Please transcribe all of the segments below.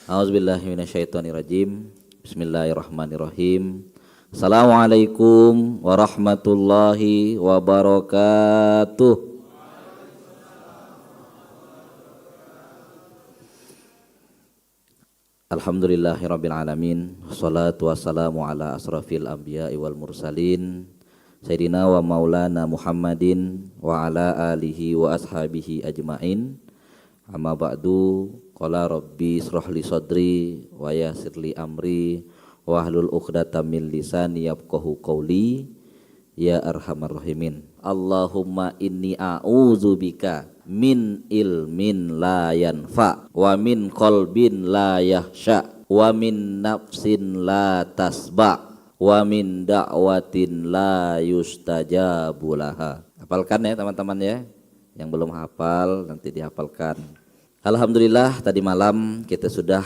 A'udzubillahi minasyaitonirrajim. Bismillahirrahmanirrahim. Assalamualaikum warahmatullahi wabarakatuh. Alhamdulillahirabbil alamin. Wassalatu wassalamu ala asrafil anbiya'i wal mursalin. Sayyidina wa maulana Muhammadin wa ala alihi wa ashabihi ajmain. Amma ba'du. Qala rabbi israh li sadri wa yassir li amri wahlul 'uqdatam min lisani yafqahu qawli ya arhamar rahimin. Allahumma inni a'udzubika min ilmin la yanfa wa min qalbin la yahsha wa min nafsin la tasba wa min da'watin la yustajabu laha. Hafalkan ya teman-teman ya. Yang belum hafal nanti dihafalkan. Alhamdulillah tadi malam kita sudah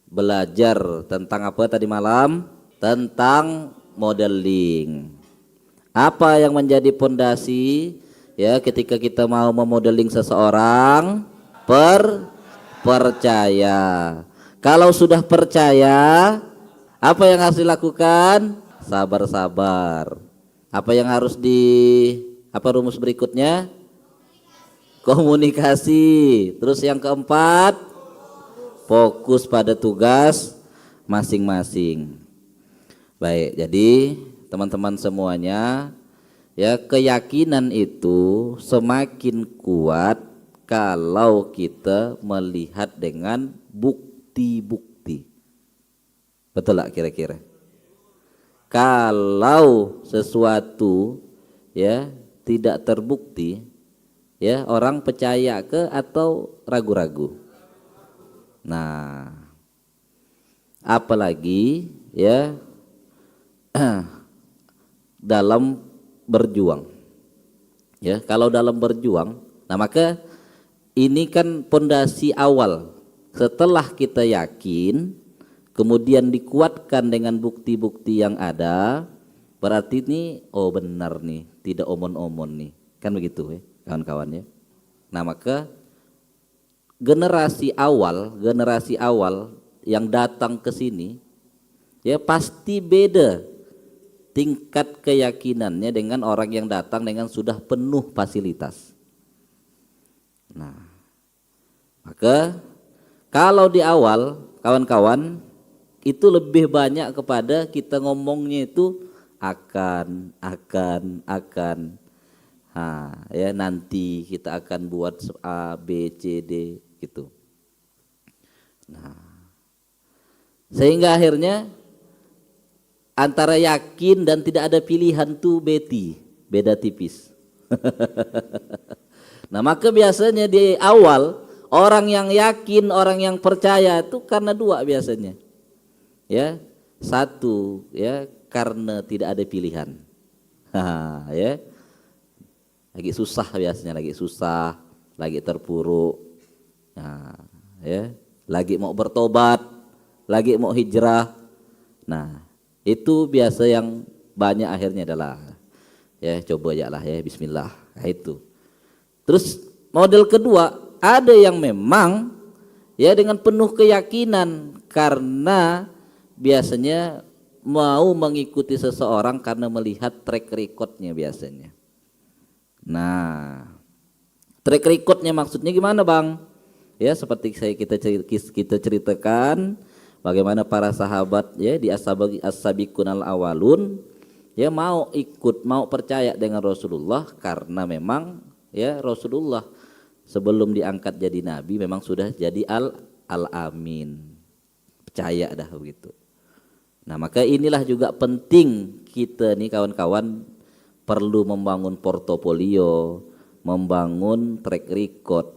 belajar tentang apa tadi malam? Tentang modeling. Apa yang menjadi pondasi ya ketika kita mau memodeling seseorang? Percaya. Kalau sudah percaya, apa yang harus dilakukan? Sabar-sabar. Apa yang harus apa rumus berikutnya? Komunikasi. Terus yang keempat, fokus pada tugas masing-masing. Baik, jadi teman-teman semuanya, ya keyakinan itu semakin kuat kalau kita melihat dengan bukti-bukti. Betul lah kira-kira? Kalau sesuatu ya tidak terbukti, ya orang percaya ke atau ragu-ragu. Nah, apalagi ya dalam berjuang. Ya, kalau dalam berjuang, nah maka ini kan pondasi awal. Setelah kita yakin, kemudian dikuatkan dengan bukti-bukti yang ada, berarti ini oh benar nih, tidak omon-omon nih. Kan begitu ya. Kawan-kawannya. Nah maka generasi awal yang datang ke sini ya pasti beda tingkat keyakinannya dengan orang yang datang dengan sudah penuh fasilitas. Nah maka kalau di awal kawan-kawan itu lebih banyak kepada kita ngomongnya itu akan. Ya nanti kita akan buat A, B, C, D gitu. Nah, sehingga akhirnya antara yakin dan tidak ada pilihan tuh beda tipis. Nah maka biasanya di awal orang yang yakin, orang yang percaya itu karena dua biasanya. Ya, satu ya karena tidak ada pilihan. Ya. Lagi susah biasanya, lagi terpuruk, nah, ya, lagi mau bertobat, lagi mau hijrah. Nah, itu biasa yang banyak akhirnya adalah, ya coba aja lah ya, Bismillah. Nah, itu. Terus model kedua ada yang memang ya dengan penuh keyakinan karena biasanya mau mengikuti seseorang karena melihat track recordnya biasanya. Nah, track recordnya maksudnya gimana bang? Ya seperti kita ceritakan bagaimana para sahabat ya di as-sabiqunal awalun ya mau ikut, mau percaya dengan Rasulullah karena memang ya Rasulullah sebelum diangkat jadi nabi memang sudah jadi al-amin, percaya dah begitu. Nah maka inilah juga penting kita nih kawan-kawan perlu membangun portofolio, membangun track record.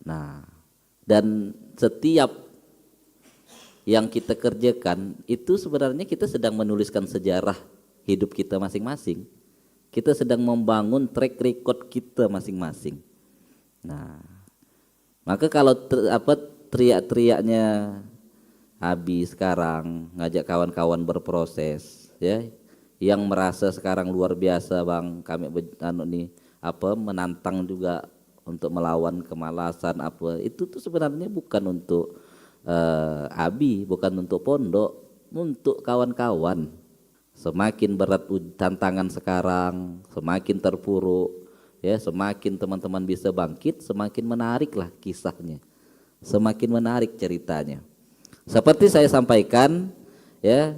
Nah, dan setiap yang kita kerjakan itu sebenarnya kita sedang menuliskan sejarah hidup kita masing-masing. Kita sedang membangun track record kita masing-masing. Nah, maka kalau teriak-teriaknya habis sekarang ngajak kawan-kawan berproses, ya. Yang merasa sekarang luar biasa bang, kami menantang juga untuk melawan kemalasan apa. Itu tuh sebenarnya bukan untuk abi, bukan untuk pondok, untuk kawan-kawan. Semakin berat tantangan sekarang, semakin terpuruk, ya, semakin teman-teman bisa bangkit, semakin menariklah kisahnya, semakin menarik ceritanya. Seperti saya sampaikan, ya,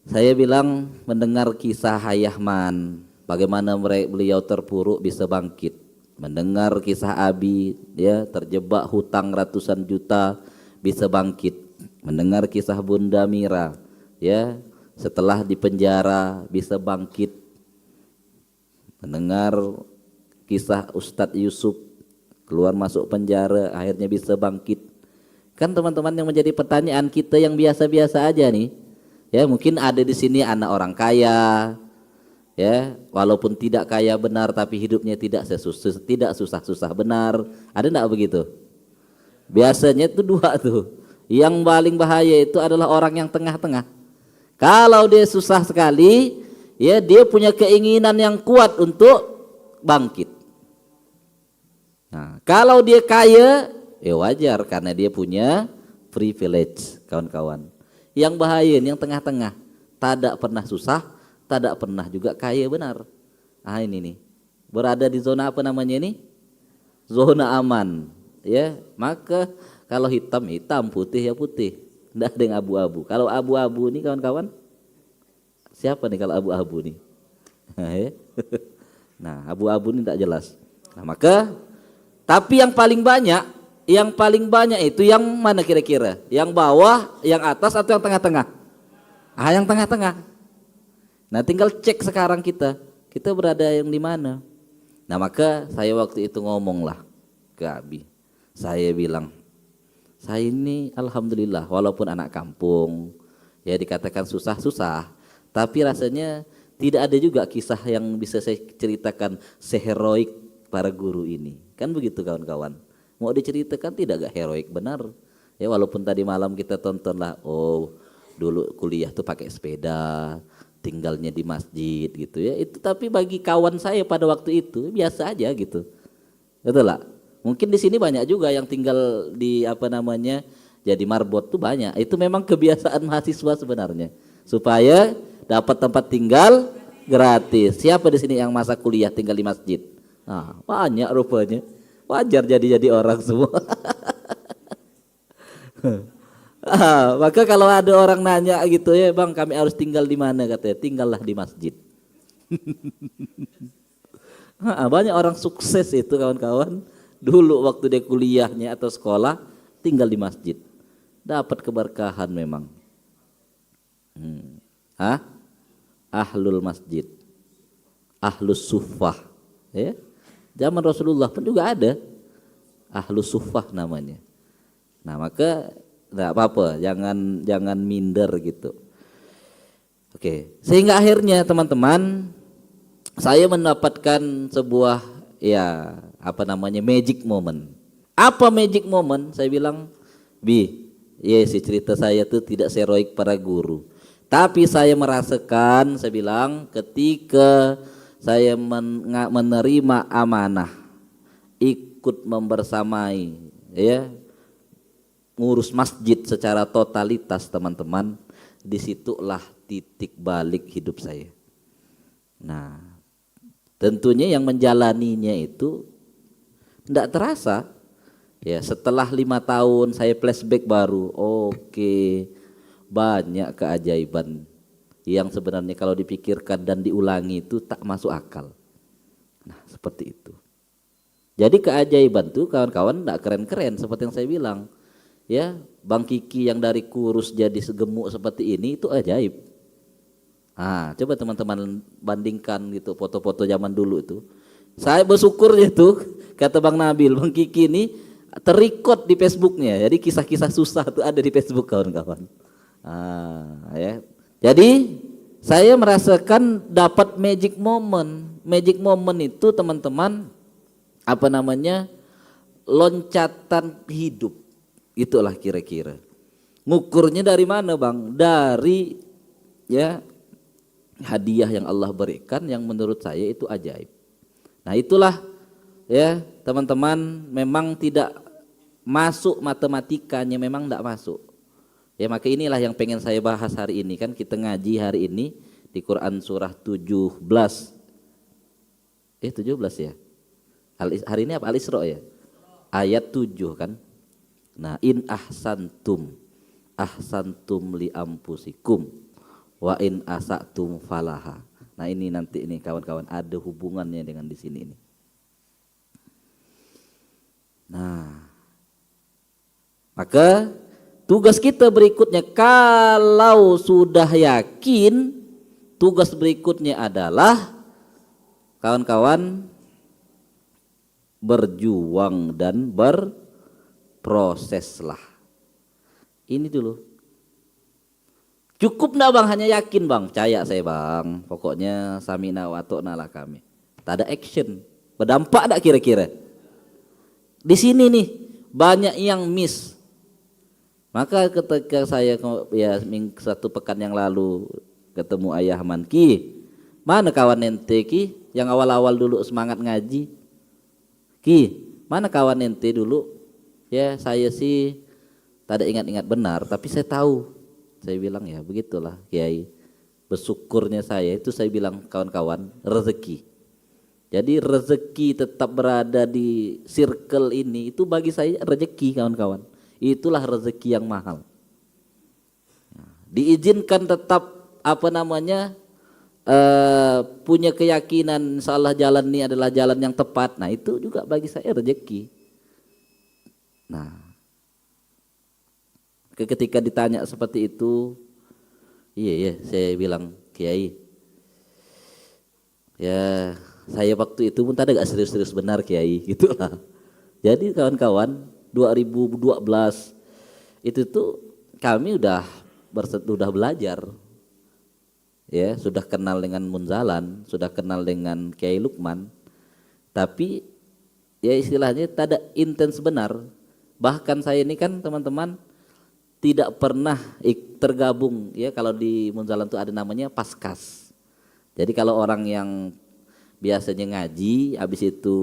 saya bilang mendengar kisah Hayahman, bagaimana beliau terpuruk bisa bangkit, mendengar kisah Abi, ya, terjebak hutang ratusan juta bisa bangkit, mendengar kisah Bunda Mira, ya, setelah di penjara bisa bangkit, mendengar kisah Ustadz Yusuf keluar masuk penjara akhirnya bisa bangkit. Kan teman-teman, yang menjadi pertanyaan kita yang biasa-biasa aja nih, ya, mungkin ada di sini anak orang kaya, ya, walaupun tidak kaya benar tapi hidupnya tidak susah-susah benar. Ada enggak begitu? Biasanya itu dua tuh. Yang paling bahaya itu adalah orang yang tengah-tengah. Kalau dia susah sekali, ya, dia punya keinginan yang kuat untuk bangkit. Nah, kalau dia kaya, ya wajar karena dia punya privilege, kawan-kawan. Yang bahaya yang tengah-tengah, tidak pernah susah, tidak pernah juga kaya benar. Ah, ini nih, berada di zona apa namanya ini? Zona aman, ya. Maka kalau hitam hitam, putih ya putih. Tidak ada yang abu-abu. Kalau abu-abu nih kawan-kawan, siapa nih kalau abu-abu nih? Nah, abu-abu ini tidak jelas. Nah, maka, tapi yang paling banyak itu yang mana kira-kira? Yang bawah, yang atas, atau yang tengah-tengah? Ah, yang tengah-tengah. Nah, tinggal cek sekarang kita berada yang di mana. Nah, maka saya waktu itu ngomonglah ke Abi. Saya bilang, saya ini alhamdulillah walaupun anak kampung, ya, dikatakan susah-susah, tapi rasanya tidak ada juga kisah yang bisa saya ceritakan seheroik para guru ini. Kan begitu kawan-kawan. Mau diceritakan tidak gak heroik benar. Ya, walaupun tadi malam kita tontonlah, oh dulu kuliah tuh pakai sepeda, tinggalnya di masjid gitu ya. Itu tapi bagi kawan saya pada waktu itu biasa aja gitu. Betul lah. Mungkin di sini banyak juga yang tinggal di jadi marbot tuh banyak. Itu memang kebiasaan mahasiswa sebenarnya. Supaya dapat tempat tinggal gratis. Siapa di sini yang masa kuliah tinggal di masjid? Nah, banyak rupanya. Wajar jadi orang semua. Maka kalau ada orang nanya gitu, ya bang, kami harus tinggal di mana, katanya, tinggallah di masjid. Banyak orang sukses itu kawan-kawan. Dulu waktu dia kuliahnya atau sekolah tinggal di masjid, dapat keberkahan memang. Ahlul masjid, ahlus suffah, ya. Zaman Rasulullah pun juga ada ahlus suffah namanya. Nah, maka enggak apa-apa, jangan minder gitu. Oke, sehingga akhirnya teman-teman, saya mendapatkan sebuah, ya, magic moment. Apa magic moment? Saya bilang, si cerita saya tuh tidak seheroik para guru. Tapi saya merasakan, saya bilang, ketika saya menerima amanah, ikut membersamai, ya, ngurus masjid secara totalitas teman-teman, disitulah titik balik hidup saya. Nah, tentunya yang menjalaninya itu tidak terasa, ya. Setelah 5 tahun saya flashback baru, oke, banyak keajaiban yang sebenarnya kalau dipikirkan dan diulangi itu tak masuk akal. Nah, seperti itu. Jadi keajaiban tuh kawan-kawan tidak keren-keren seperti yang saya bilang, ya. Bang Kiki yang dari kurus jadi segemuk seperti ini itu ajaib. Coba teman-teman bandingkan gitu foto-foto zaman dulu itu. Saya bersyukur itu, kata Bang Nabil, Bang Kiki ini terrecord di Facebooknya. Jadi kisah-kisah susah itu ada di Facebook kawan-kawan. Ya. Jadi saya merasakan dapat magic moment. Magic moment itu teman-teman loncatan hidup. Itulah kira-kira. Ngukurnya dari mana, Bang? Dari, ya, hadiah yang Allah berikan yang menurut saya itu ajaib. Nah, itulah ya teman-teman memang tidak masuk matematikanya, memang tidak masuk. Ya maka inilah yang pengen saya bahas hari ini, kan kita ngaji hari ini di Quran surah 17. 17 ya. Hari ini apa? Al-Isra ya. Ayat 7 kan. Nah, in ahsantum li ampusikum wa in asatum falaha. Nah, ini nanti ini kawan-kawan ada hubungannya dengan di sini ini. Nah, maka tugas kita berikutnya kalau sudah yakin, tugas berikutnya adalah kawan-kawan berjuang dan berproseslah. Ini dulu. Cukup enggak bang hanya yakin bang? Percaya saya bang. Pokoknya samina wa ta'na lah kami. Tak ada action. Berdampak enggak kira-kira? Di sini nih banyak yang miss. Maka ketika saya ya satu pekan yang lalu ketemu Ayah Manki, mana kawan ente Ki yang awal-awal dulu semangat ngaji? Ki, mana kawan ente dulu? Ya saya sih tak ada ingat-ingat benar, tapi saya tahu. Saya bilang ya begitulah Kiai. Bersyukurnya saya itu saya bilang kawan-kawan rezeki. Jadi rezeki tetap berada di circle ini itu bagi saya rezeki kawan-kawan. Itulah rezeki yang mahal. Diizinkan tetap punya keyakinan insyaallah jalan ini adalah jalan yang tepat. Nah itu juga bagi saya rezeki. Nah ketika ditanya seperti itu, iya saya bilang Kiai, ya saya waktu itu pun tadi gak serius-serius benar Kiai, gitulah. Jadi kawan-kawan 2012 itu tuh kami udah belajar, ya sudah kenal dengan Munzalan, sudah kenal dengan Kiai Lukman, tapi ya istilahnya tak ada intens benar. Bahkan saya ini kan teman-teman tidak pernah tergabung ya, kalau di Munzalan tuh ada namanya paskas. Jadi kalau orang yang biasanya ngaji habis itu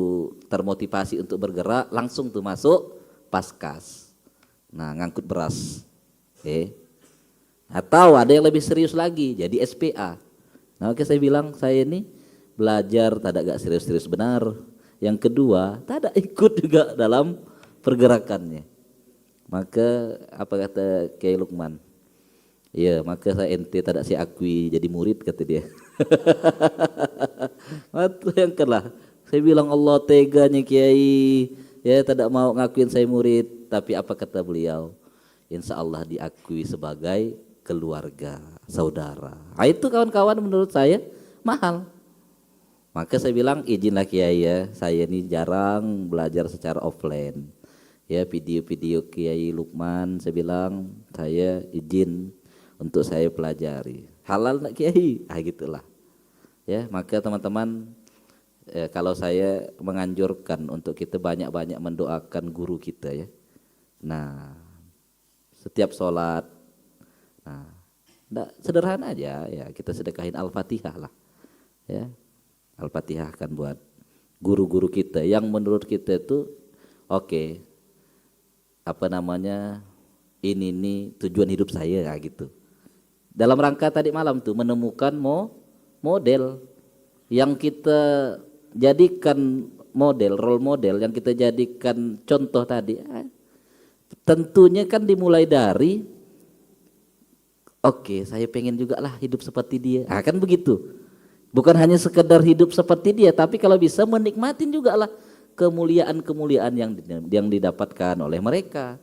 termotivasi untuk bergerak langsung tuh masuk paskas. Nah ngangkut beras. Atau ada yang lebih serius lagi jadi SPA. Nah oke saya bilang saya ini belajar tak ada gak serius-serius benar. Yang kedua tak ada ikut juga dalam pergerakannya. Maka apa kata Kiai Lukman? Ya maka saya ente tak ada si akui jadi murid kata dia. Waktu yang kelah saya bilang Allah teganya Kiai, ya tidak mau ngakuin saya murid, tapi apa kata beliau? Insya Allah diakui sebagai keluarga, saudara. Nah, itu kawan-kawan menurut saya mahal. Maka saya bilang izinlah Kiai ya, saya ini jarang belajar secara offline. Ya video-video Kiai Lukman saya bilang saya izin untuk saya pelajari. Halal nak Kiai? Gitulah. Ya, maka teman-teman kalau saya menganjurkan untuk kita banyak-banyak mendoakan guru kita ya. Nah, setiap sholat, nah, sederhana aja ya kita sedekahin Al-Fatihah lah. Ya, Al-Fatihah kan buat guru-guru kita yang menurut kita itu oke. Ini tujuan hidup saya gitu. Dalam rangka tadi malam tuh menemukan model yang kita jadikan model, role model yang kita jadikan contoh tadi. Tentunya kan dimulai dari oke, saya pengen juga lah hidup seperti dia. Kan begitu. Bukan hanya sekedar hidup seperti dia, tapi kalau bisa menikmatin juga lah kemuliaan-kemuliaan yang didapatkan oleh mereka.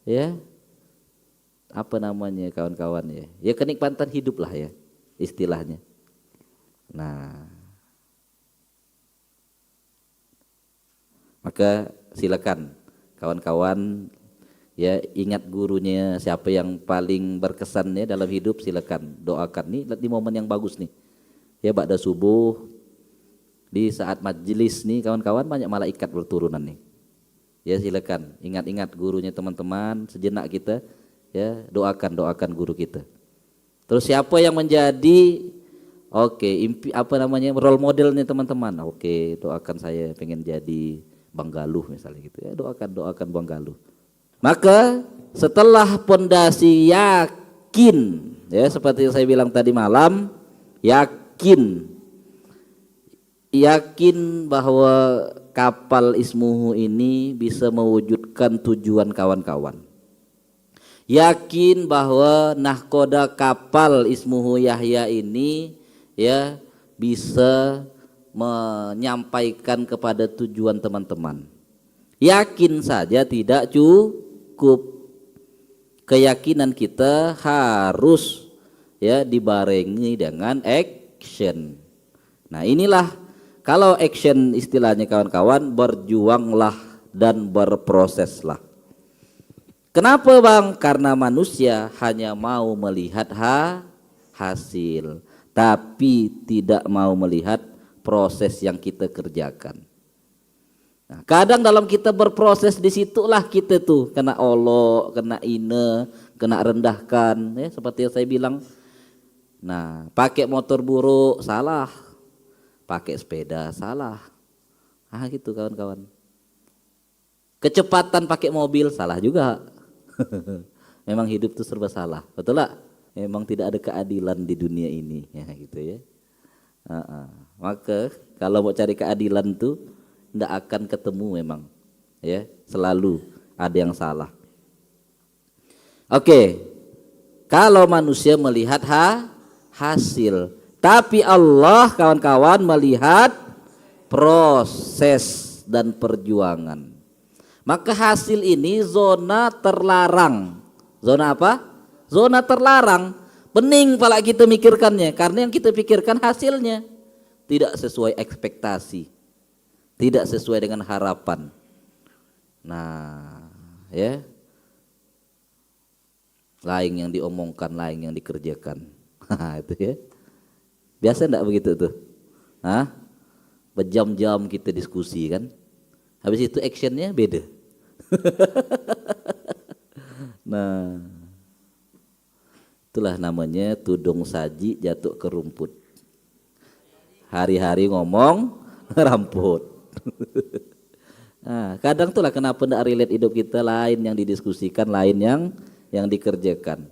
Ya. Kawan-kawan ya. Ya kenikmatan hidup lah ya istilahnya. Nah. Maka silakan kawan-kawan ya ingat gurunya siapa yang paling berkesan ya dalam hidup, silakan doakan nih di momen yang bagus nih. Ya ba'da subuh di saat majelis nih kawan-kawan banyak malaikat berturunan nih. Ya silakan ingat-ingat gurunya teman-teman, sejenak kita ya doakan guru kita. Terus siapa yang menjadi Oke, apa namanya, role modelnya teman-teman. Oke, doakan saya pengen jadi Bang Galuh misalnya gitu ya. Doakan Bang Galuh. Maka setelah pondasi yakin, ya seperti yang saya bilang tadi malam, yakin bahwa kapal Ismuhu ini bisa mewujudkan tujuan kawan-kawan. Yakin bahwa nahkoda kapal Ismuhu Yahya ini ya bisa menyampaikan kepada tujuan teman-teman. Yakin saja tidak cukup. Keyakinan kita harus ya dibarengi dengan action. Nah, inilah kalau action istilahnya kawan-kawan, berjuanglah dan berproseslah. Kenapa Bang? Karena manusia hanya mau melihat hasil, tapi tidak mau melihat proses yang kita kerjakan. Nah, kadang dalam kita berproses disitulah kita tuh kena olok, kena kena rendahkan, ya seperti yang saya bilang. Nah, pakai motor buruk salah, pakai sepeda salah, gitu kawan-kawan. Kecepatan pakai mobil salah juga. Memang hidup tuh serba salah, betul lah. Memang tidak ada keadilan di dunia ini, ya gitu ya. Maka kalau mau cari keadilan tuh tidak akan ketemu memang, ya selalu ada yang salah. Oke, kalau manusia melihat hasil, tapi Allah kawan-kawan melihat proses dan perjuangan. Maka hasil ini zona terlarang. Zona apa? Zona terlarang. Pening pala kita mikirkannya, karena yang kita pikirkan hasilnya tidak sesuai ekspektasi, tidak sesuai dengan harapan. Nah, ya, lain yang diomongkan, lain yang dikerjakan. Itu ya. Biasa enggak begitu tuh? Berjam-jam kita diskusi kan. Habis itu actionnya beda. Nah, itulah namanya tudung saji jatuh ke rumput. Hari-hari ngomong ramput. Nah, kadang itulah kenapa tidak relate hidup kita, lain yang didiskusikan, lain yang dikerjakan.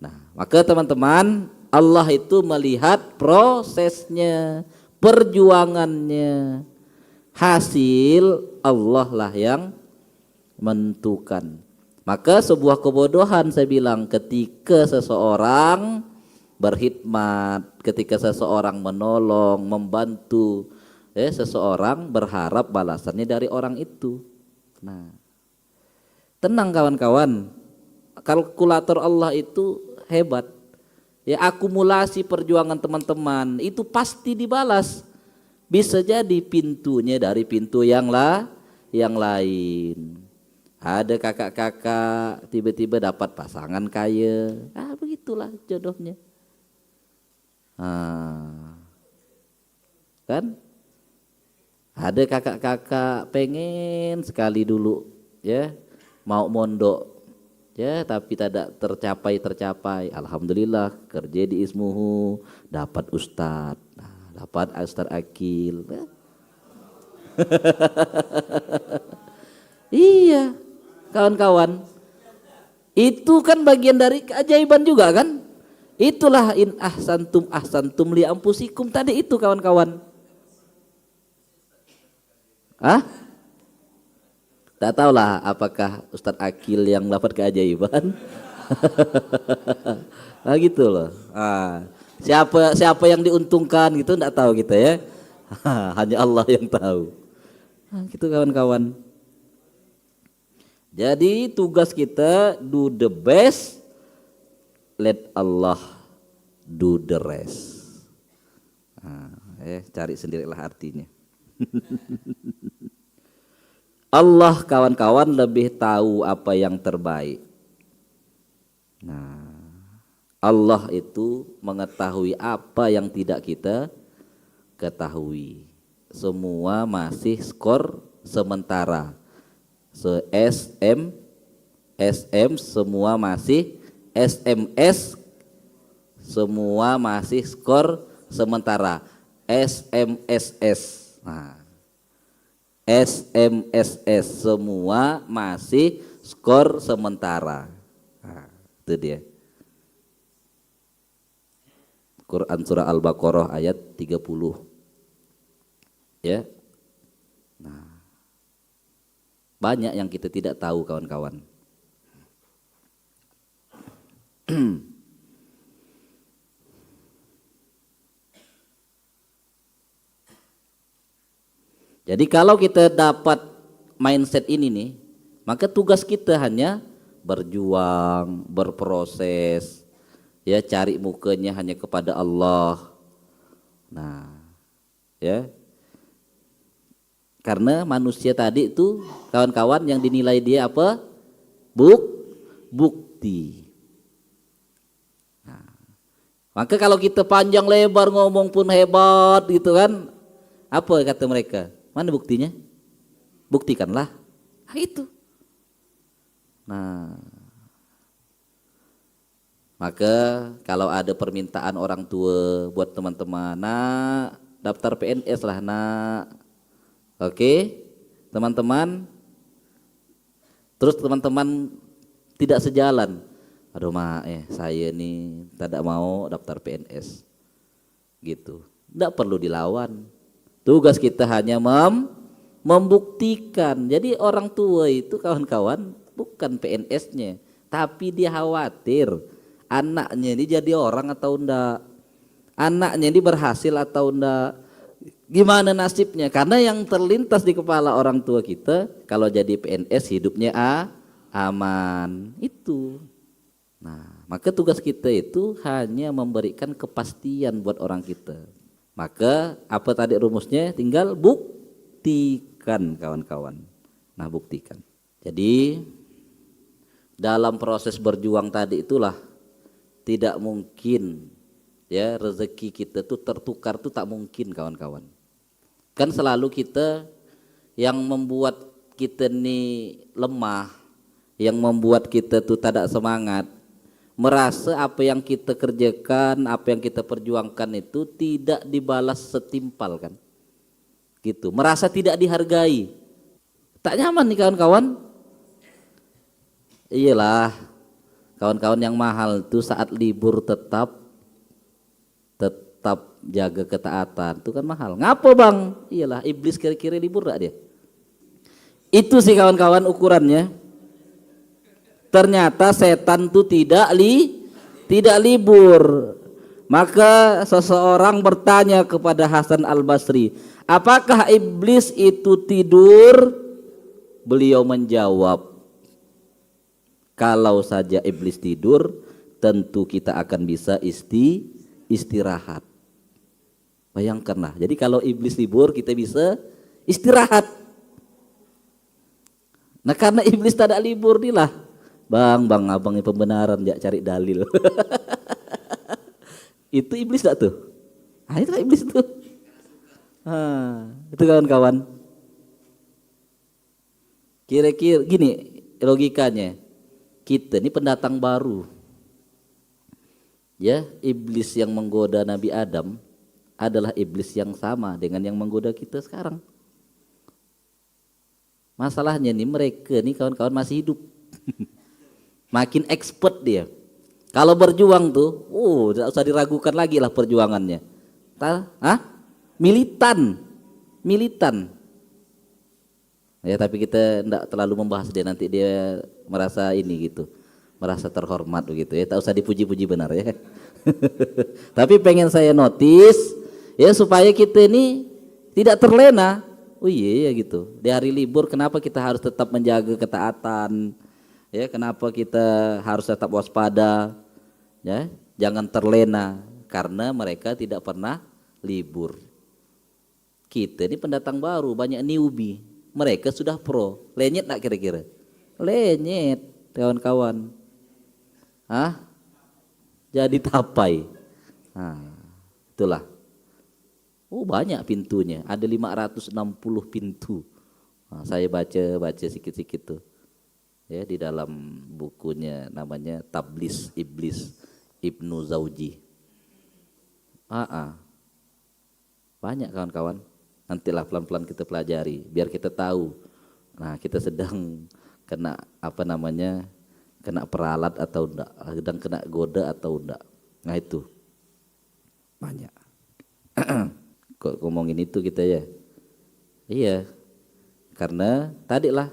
Nah, maka teman-teman, Allah itu melihat prosesnya, perjuangannya. Hasil Allah lah yang menentukan. Maka sebuah kebodohan saya bilang ketika seseorang berkhidmat, ketika seseorang menolong, membantu seseorang, berharap balasannya dari orang itu. Nah, tenang kawan-kawan, kalkulator Allah itu hebat. Ya, akumulasi perjuangan teman-teman itu pasti dibalas. Bisa jadi pintunya dari pintu yang lain. Ada kakak-kakak tiba-tiba dapat pasangan kaya. Begitulah jodohnya. Kan? Ada kakak-kakak pengen sekali dulu ya mau mondok ya, tapi tidak tercapai. Alhamdulillah kerja di Ismuhu, dapat ustadz. Dapat Ustadz Akil. Iya, kawan-kawan. Itu kan bagian dari keajaiban juga kan? Itulah in ahsantum li anfusikum tadi itu kawan-kawan. Tak tahulah apakah Ustadz Akil yang dapat keajaiban. Gitu loh. Siapa yang diuntungkan gitu enggak tahu kita ya. Hanya Allah yang tahu. Gitu kawan-kawan. Jadi tugas kita do the best, let Allah do the rest. Cari sendirilah artinya. Allah kawan-kawan lebih tahu apa yang terbaik. Nah, Allah itu mengetahui apa yang tidak kita ketahui. Semua masih skor sementara. SM semua masih SMS semua masih skor sementara. SMSS. Nah, SMSS semua masih skor sementara. Nah, itu dia. Quran surah Al-Baqarah ayat 30. Ya. Nah, banyak yang kita tidak tahu kawan-kawan. Jadi kalau kita dapat mindset ini nih, maka tugas kita hanya berjuang, berproses, ya cari mukanya hanya kepada Allah. Nah, ya. Karena manusia tadi itu kawan-kawan yang dinilai dia apa? Bukti. Nah, maka kalau kita panjang lebar ngomong pun hebat gitu kan, apa kata mereka? Mana buktinya? Buktikanlah. Nah, itu. Nah, maka kalau ada permintaan orang tua buat teman-teman, nak daftar PNS lah nak. Oke, teman-teman. Terus teman-teman tidak sejalan. Aduh mak, saya nih tidak mau daftar PNS. Gitu. Tidak perlu dilawan. Tugas kita hanya membuktikan. Jadi orang tua itu kawan-kawan bukan PNS-nya, tapi dia khawatir anaknya ini jadi orang atau enggak, anaknya ini berhasil atau enggak, gimana nasibnya. Karena yang terlintas di kepala orang tua kita, kalau jadi PNS hidupnya aman, itu. Nah, maka tugas kita itu hanya memberikan kepastian buat orang kita. Maka apa tadi rumusnya? Tinggal buktikan kawan-kawan. Nah, buktikan. Jadi dalam proses berjuang tadi itulah tidak mungkin ya rezeki kita tuh tertukar tuh tak mungkin kawan-kawan. Kan selalu kita yang membuat kita nih lemah, yang membuat kita tuh tidak semangat, merasa apa yang kita kerjakan, apa yang kita perjuangkan itu tidak dibalas setimpal kan. Gitu, merasa tidak dihargai. Tak nyaman nih kawan-kawan. Iyalah, kawan-kawan yang mahal itu saat libur tetap jaga ketaatan, itu kan mahal. Ngapa bang? Iyalah, iblis kira-kira libur gak dia? Itu sih kawan-kawan ukurannya. Ternyata setan itu tidak libur. Maka seseorang bertanya kepada Hasan Al-Basri, apakah iblis itu tidur? Beliau menjawab, kalau saja iblis tidur, tentu kita akan bisa istirahat. Bayangkanlah, jadi kalau iblis libur kita bisa istirahat. Nah karena iblis tidak libur inilah, bang abang ini pembenaran ya cari dalil. Itu iblis tak tuh? Ah itu iblis tuh. Itu kawan-kawan. Kira-kira gini logikanya, kita ini pendatang baru. Ya, iblis yang menggoda Nabi Adam adalah iblis yang sama dengan yang menggoda kita sekarang. Masalahnya nih mereka nih kawan-kawan masih hidup. Makin expert dia. Kalau berjuang tuh, tidak usah diragukan lagi lah perjuangannya. Militan. Ya tapi kita tidak terlalu membahas dia, nanti dia merasa ini gitu, merasa terhormat begitu ya. Tak usah dipuji-puji benar ya. Tapi pengen saya notice ya supaya kita ini tidak terlena. Oh iya ya gitu. Di hari libur kenapa kita harus tetap menjaga ketaatan? Ya, kenapa kita harus tetap waspada? Ya, jangan terlena karena mereka tidak pernah libur. Kita ini pendatang baru, banyak newbie. Mereka sudah pro. Lenyet enggak kira-kira? Lenyet, kawan-kawan. Jadi tapai. Itulah. Banyak pintunya, ada 560 pintu. Saya baca sikit-sikit tuh. Ya, di dalam bukunya namanya Tablis Iblis Ibnu Zauji. Banyak kawan-kawan. Nantilah pelan-pelan kita pelajari biar kita tahu. Nah, kita sedang kena kena peralat atau enggak, sedang kena goda atau enggak. Nah itu banyak. Kok ngomongin itu kita ya? Iya, karena tadilah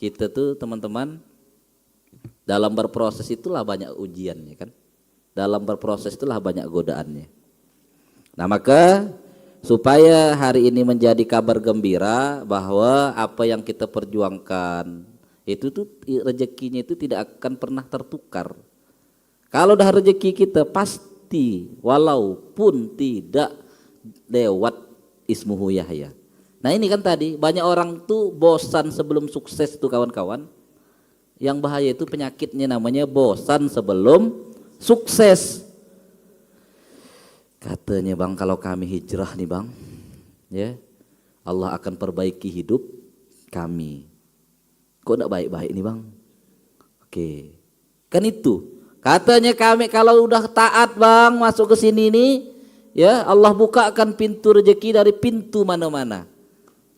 kita tuh teman-teman dalam berproses itulah banyak ujiannya kan. Dalam berproses itulah banyak godaannya. Nah maka supaya hari ini menjadi kabar gembira bahwa apa yang kita perjuangkan itu tuh rezekinya itu tidak akan pernah tertukar. Kalau dah rezeki kita pasti walaupun tidak lewat ismuhu Yahya. Nah ini kan tadi banyak orang tuh bosan sebelum sukses tuh kawan-kawan. Yang bahaya itu penyakitnya namanya bosan sebelum sukses. Katanya bang kalau kami hijrah nih bang, ya Allah akan perbaiki hidup kami. Kok enggak baik-baik nih bang? Oke, kan itu. Katanya kami kalau udah taat bang masuk ke sini nih, ya Allah bukakan pintu rezeki dari pintu mana-mana.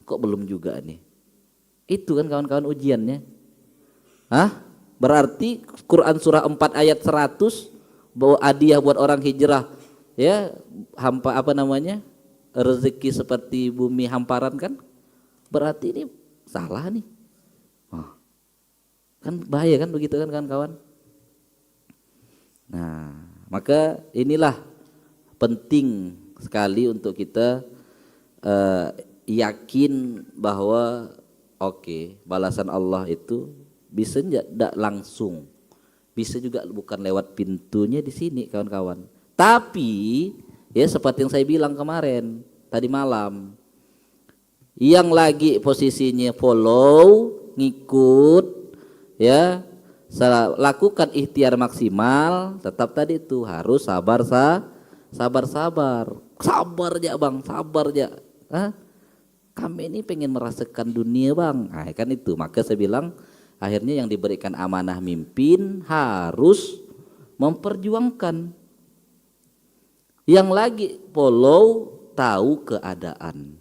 Kok belum juga nih? Itu kan kawan-kawan ujiannya. Hah? Berarti Quran surah 4 ayat 100 bahwa hadiah buat orang hijrah. Ya, rezeki seperti bumi hamparan kan? Berarti ini salah nih. Oh, kan bahaya kan begitu kan kawan-kawan? Nah, maka inilah penting sekali untuk kita yakin bahwa balasan Allah itu bisa tidak langsung, bisa juga bukan lewat pintunya di sini kawan-kawan. Tapi ya seperti yang saya bilang kemarin tadi malam, yang lagi posisinya follow, ngikut, ya lakukan ikhtiar maksimal, tetap tadi itu harus sabar aja bang, sabar aja. Kami ini pengen merasakan dunia bang, nah, kan itu. Maka saya bilang akhirnya yang diberikan amanah mimpin harus memperjuangkan. Yang lagi follow tahu keadaan.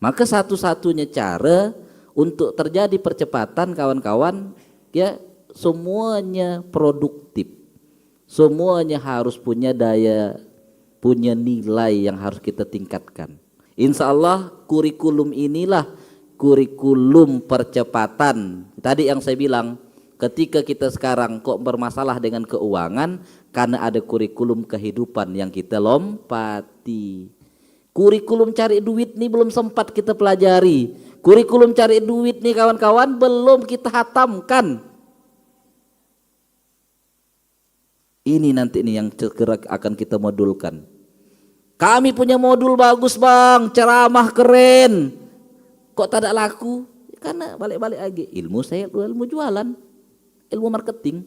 Maka satu-satunya cara untuk terjadi percepatan kawan-kawan, ya semuanya produktif. Semuanya harus punya daya, punya nilai yang harus kita tingkatkan. Insya Allah kurikulum inilah kurikulum percepatan. Tadi yang saya bilang, ketika kita sekarang kok bermasalah dengan keuangan, karena ada kurikulum kehidupan yang kita lompati. Kurikulum cari duit nih belum sempat kita pelajari. Kurikulum cari duit nih kawan-kawan belum kita hatamkan. Ini nanti nih yang segera akan kita modulkan. Kami punya modul bagus bang, ceramah keren. Kok tak ada laku? Karena balik-balik lagi ilmu saya ilmu jualan, ilmu marketing.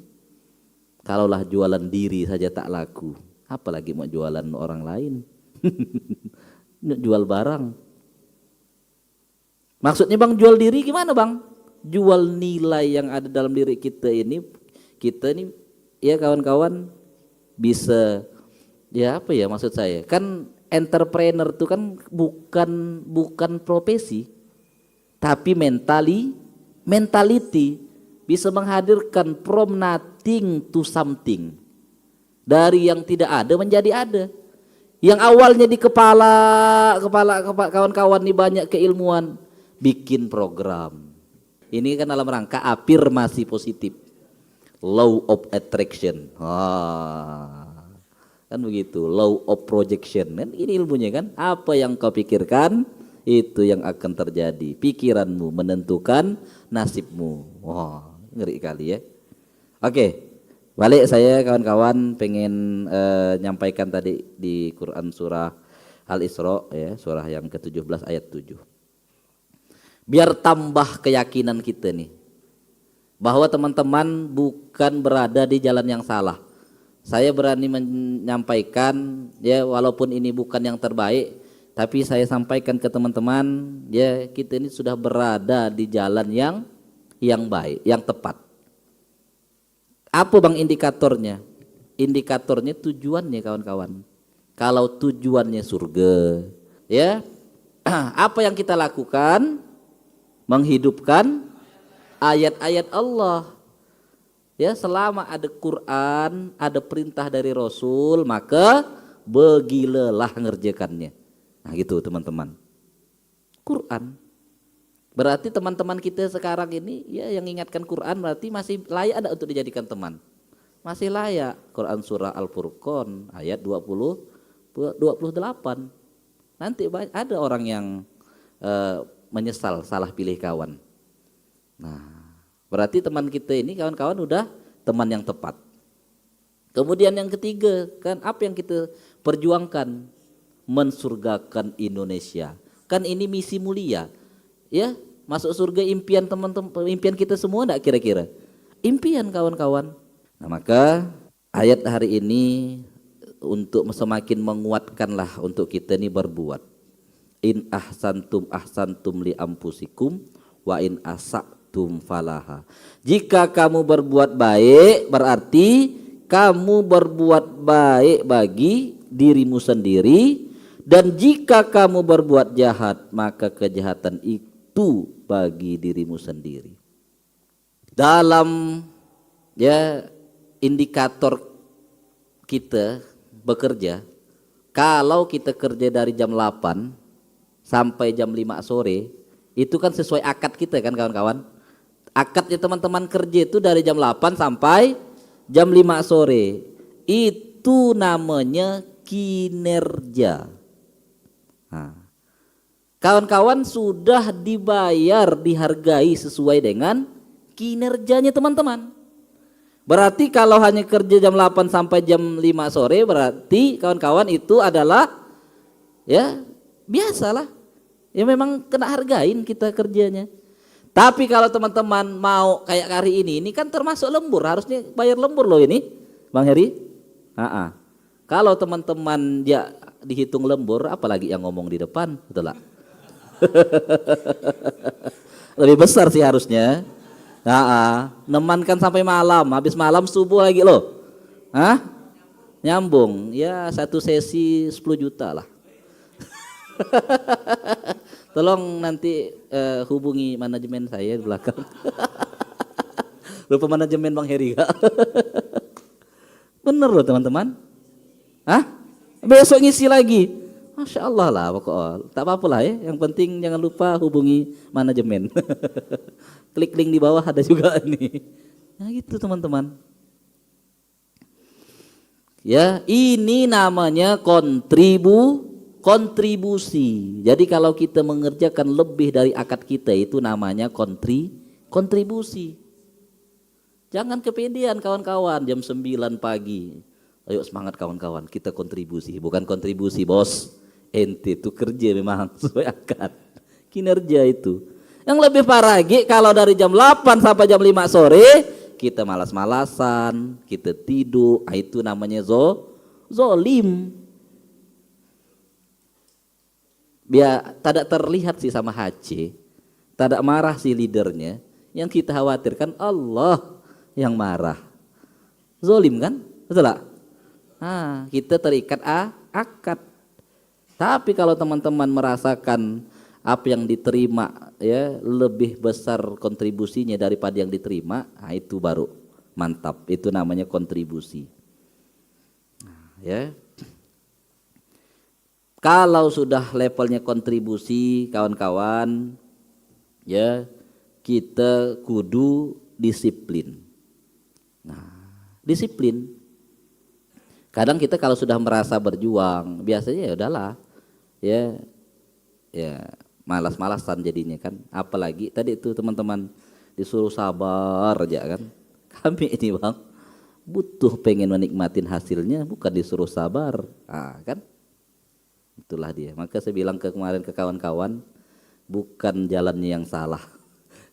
Kalaulah jualan diri saja tak laku, apalagi mau jualan orang lain. Jual barang. Maksudnya bang jual diri gimana bang? Jual nilai yang ada dalam diri kita ini ya kawan-kawan bisa, ya apa ya maksud saya, kan entrepreneur itu kan bukan profesi, tapi mentality bisa menghadirkan from nothing to something, dari yang tidak ada menjadi ada. Yang awalnya di kepala kawan-kawan nih banyak keilmuan, bikin program. Ini kan dalam rangka afirmasi positif, law of attraction. Kan begitu, law of projection. Kan ini ilmunya kan, apa yang kau pikirkan itu yang akan terjadi. Pikiranmu menentukan nasibmu. Wah, ngeri kali ya. Oke, balik saya kawan-kawan pengen nyampaikan tadi di Quran surah Al-Isra ya, surah yang ke-17 ayat 7. Biar tambah keyakinan kita nih bahwa teman-teman bukan berada di jalan yang salah. Saya berani menyampaikan ya, walaupun ini bukan yang terbaik, tapi saya sampaikan ke teman-teman ya, kita ini sudah berada di jalan yang baik, yang tepat. Apa bang indikatornya? Indikatornya tujuannya kawan-kawan. kalau tujuannya surga, ya. Apa yang kita lakukan? Menghidupkan ayat-ayat Allah. Ya, selama ada Quran, ada perintah dari Rasul, maka begilalah ngerjakannya. Nah, gitu teman-teman. Quran. Berarti teman-teman kita sekarang ini ya yang ingatkan Quran berarti masih layak ada untuk dijadikan teman. Masih layak. Quran surah Al-Furqan ayat 28. Nanti ada orang yang menyesal salah pilih kawan. Nah, berarti teman kita ini kawan-kawan udah teman yang tepat. Kemudian yang ketiga, kan apa yang kita perjuangkan? Mensurgakan Indonesia. Kan ini misi mulia. Ya, masuk surga impian teman-teman, impian kita semua enggak kira-kira? Impian kawan-kawan. Nah, maka ayat hari ini untuk semakin menguatkanlah untuk kita ini berbuat. In ahsantum li ampusikum wa in asa'tum falaha. Jika kamu berbuat baik berarti kamu berbuat baik bagi dirimu sendiri, dan jika kamu berbuat jahat maka kejahatan itu bagi dirimu sendiri. Dalam ya indikator kita bekerja, kalau kita kerja dari jam 8 sampai jam 5 sore, itu kan sesuai akad kita kan kawan-kawan. Akadnya teman-teman kerja itu dari jam 8 sampai jam 5 sore. Itu namanya kinerja. Nah, kawan-kawan sudah dibayar, dihargai sesuai dengan kinerjanya teman-teman. Berarti kalau hanya kerja jam 8 sampai jam 5 sore berarti kawan-kawan itu adalah ya biasalah. Ya memang kena hargain kita kerjanya. Tapi kalau teman-teman mau kayak hari ini kan termasuk lembur, harusnya bayar lembur loh ini, Bang Heri. Kalau teman-teman ya dihitung lembur, apalagi yang ngomong di depan, betul lah. Lebih besar sih harusnya. Nemankan sampai malam, habis malam subuh lagi loh. Nyambung, ya satu sesi 10 juta lah. Tolong nanti hubungi manajemen saya di belakang. Lupa manajemen Bang Heri gak? Bener loh teman-teman. Besok ngisi lagi. Masya Allah lah pokoknya. Tak apa-apa lah ya. Yang penting jangan lupa hubungi manajemen. Klik link di bawah ada juga nih. Nah gitu teman-teman. Ya ini namanya kontribusi. Jadi kalau kita mengerjakan lebih dari akad kita itu namanya kontribusi. Jangan kepedean kawan-kawan jam 9 pagi. Ayo semangat kawan-kawan, kita kontribusi. Bukan kontribusi bos, ente itu kerja memang sesuai akad. Kinerja itu. Yang lebih parah lagi kalau dari jam 8 sampai jam 5 sore kita malas-malasan, kita tidur, itu namanya zolim. Biar tidak terlihat sih sama HC, tidak marah si leadernya, yang kita khawatirkan Allah yang marah. Zolim kan? Betul lah? Kita terikat akad. Tapi kalau teman-teman merasakan apa yang diterima ya lebih besar kontribusinya daripada yang diterima, itu baru mantap. Itu namanya kontribusi. Ya. Kalau sudah levelnya kontribusi kawan-kawan, ya kita kudu disiplin. Nah, disiplin. Kadang kita kalau sudah merasa berjuang, biasanya ya udahlah, ya malas-malasan jadinya kan. Apalagi tadi itu teman-teman disuruh sabar aja kan. Kami ini bang butuh pengen menikmatin hasilnya, bukan disuruh sabar, kan? Itulah dia. Maka saya bilang kemarin ke kawan-kawan, bukan jalannya yang salah,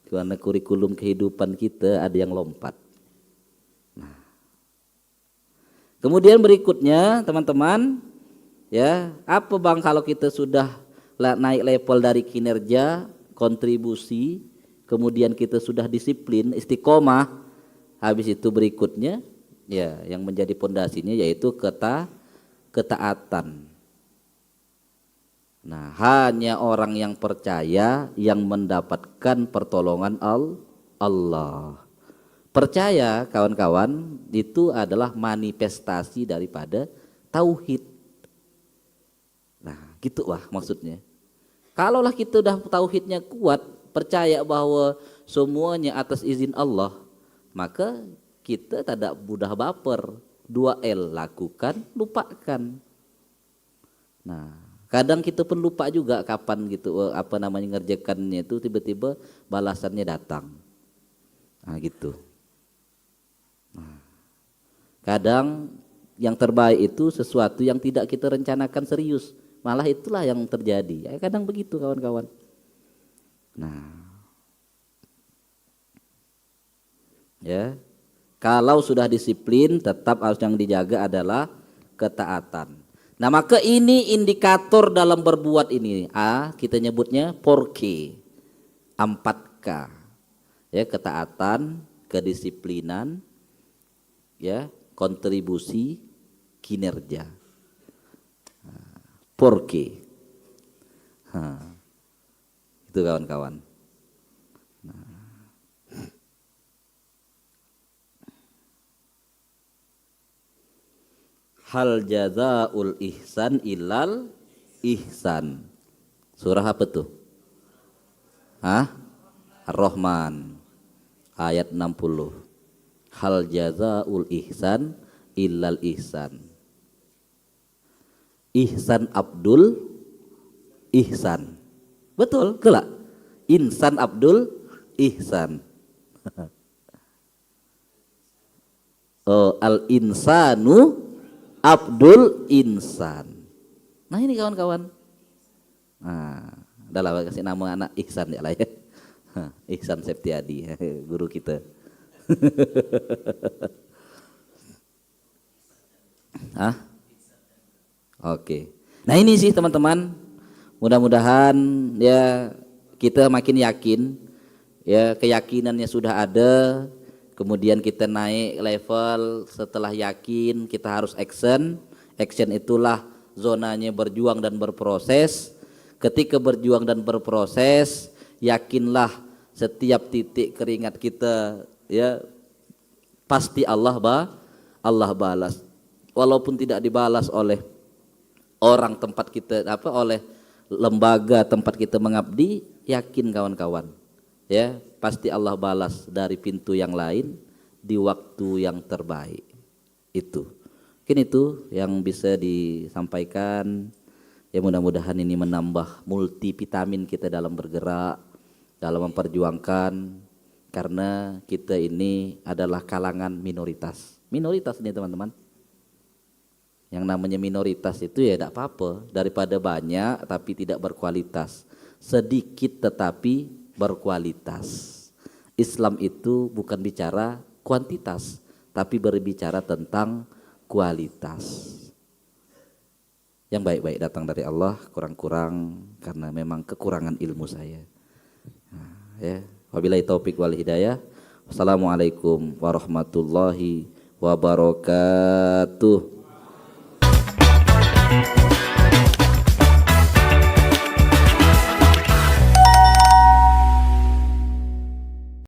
karena kurikulum kehidupan kita ada yang lompat. Nah, kemudian berikutnya teman-teman, ya apa bang kalau kita sudah naik level dari kinerja, kontribusi, kemudian kita sudah disiplin, istiqomah, habis itu berikutnya, ya yang menjadi pondasinya yaitu ketaatan. Nah, hanya orang yang percaya yang mendapatkan pertolongan Allah. Percaya kawan-kawan itu adalah manifestasi daripada tauhid. Nah, gitu lah maksudnya. Kalaulah kita udah tauhidnya kuat, percaya bahwa semuanya atas izin Allah, maka kita tidak mudah baper. 2L, lakukan, lupakan. Nah, kadang kita pun lupa juga kapan gitu ngerjakannya itu, tiba-tiba balasannya datang. Nah, gitu. Nah, kadang yang terbaik itu sesuatu yang tidak kita rencanakan serius, malah itulah yang terjadi. Ya, kadang begitu kawan-kawan. Nah, ya, kalau sudah disiplin, tetap harus yang dijaga adalah ketaatan. Nah, maka ini indikator dalam berbuat ini. Kita nyebutnya 4K, 4K. Ya, ketaatan, kedisiplinan, ya, kontribusi, kinerja. 4K. Itu kawan-kawan. Hal jazaul ihsan ilal ihsan. Surah apa tuh? Ar-Rahman ayat 60. Hal jazaul ihsan ilal ihsan. Ihsan Abdul ihsan. Betul, kelak. Insan Abdul ihsan. Al insanu Abdul insan. Nah, ini kawan-kawan. Nah, adalah kasih nama anak Ihsan ya lah ya. Ihsan Septiadi, guru kita. Oke. Nah, ini sih teman-teman. Mudah-mudahan ya kita makin yakin, ya keyakinannya sudah ada. Kemudian kita naik level, setelah yakin kita harus action. Action itulah zonanya berjuang dan berproses. Ketika berjuang dan berproses, yakinlah setiap titik keringat kita ya pasti Allah balas. Walaupun tidak dibalas oleh orang tempat kita oleh lembaga tempat kita mengabdi, yakin kawan-kawan. Ya, pasti Allah balas dari pintu yang lain di waktu yang terbaik. Itu. Mungkin itu yang bisa disampaikan. Ya, mudah-mudahan ini menambah multivitamin kita dalam bergerak, dalam memperjuangkan, karena kita ini adalah kalangan minoritas. Minoritas ini teman-teman. Yang namanya minoritas itu ya tidak apa-apa, daripada banyak tapi tidak berkualitas. Sedikit tetapi berkualitas. Islam itu bukan bicara kuantitas, tapi berbicara tentang kualitas. Yang baik-baik datang dari Allah, kurang-kurang karena memang kekurangan ilmu saya. Nah, ya, wabillahi taufik wal hidayah. Wassalamualaikum warahmatullahi wabarakatuh.